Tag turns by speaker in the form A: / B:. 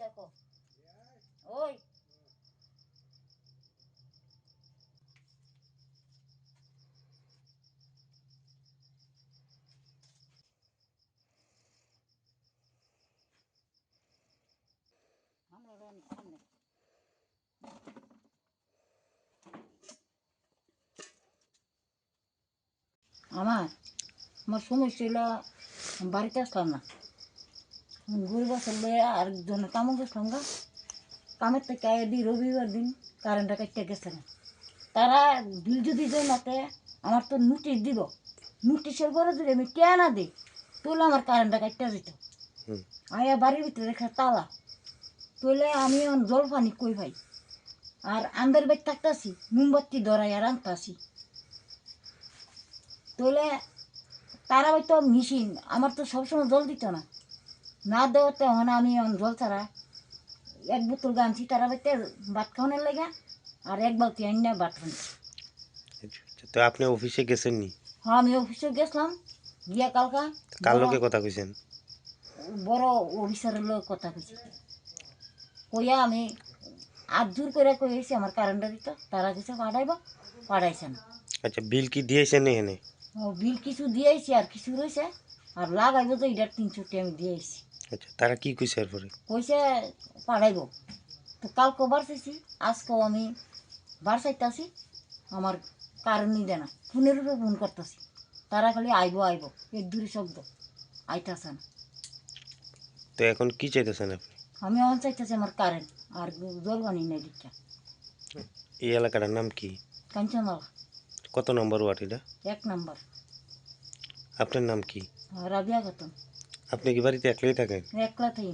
A: থাকো ওই আমরা সামনে আমার আমার সমস্যা হলো বাড়িতে আসলাম না গরু বছর লয়ে আর জনের কামও গেছিলাম গা কামের থেকে আয় দিই রবিবার দিন কারেন্টটা কাটতে গেছে না তারা বিল যদি দেয় নাতে আমার তো নোটিশ দিব নোটিশের পরে যদি আমি কে না দিই তাহলে আমার কারেন্টটা কাটতে যেত আয়া বাড়ির ভিতরে রেখে তালা তাহলে আমি জল পানি কই ভাই আর আন্দার বেদ থাকতেছি মোমবাতি ধরাই আর আনতাছি তাহলে তারা হয়তো মেশিন আমার তো সবসময় জল দিত না না দেওয়াতে হন আমি জল ছাড়া এক বোতল গানছি তারা বাইতে ভাত খাওয়ানোর লেগে আর এক বালতি আইনা ভাত খাচ্ছি।
B: তো আপনি অফিসে গেছেন নি?
A: হ্যাঁ আমি অফিসে গেছিলাম গিয়া কালকা
B: কার লোকে কথা কইছেন?
A: বড় অফিসারের লোক কথা কইছি কইয়া আমি আর জোর করে কইছি আমার কারেন্টটা দিত তারা কিছু পাঠাইব পাঠাইছে না।
B: আচ্ছা, বিল কি দিয়েছেন এখানে?
A: বিল কিছু দিয়েছি আর কিছু রয়েছে আর লাগাইব তো এটার 300 আমি দিয়েছি।
B: আচ্ছা, তারা কি কইছে এরপরে?
A: কইছে পাঠাইব তো কালকে বাড়ছেছি আজকেও আমি বাড়ছাইতেছি আমার কারেন্ট নিয়ে দেয় না ফোনের উপরে ফোন করতেছি তারা খালি আইব আইব এর দূরে শব্দ আইতাছে না।
B: তো এখন কি চাইতেছেন আপনি?
A: আমি এখন চাইতেছি আমার কারেন্ট আর জল পানি নেই দিকটা।
B: এই এলাকাটার নাম কি?
A: কাঞ্চনমালা
B: কত নম্বর ওয়ার্ড এটা?
A: 1 নম্বর।
B: আপনার নাম কি?
A: রাবিয়া খাতুন।
B: আপনি কি বাড়িতে একলাই থাকেন?
A: একলা থাকি।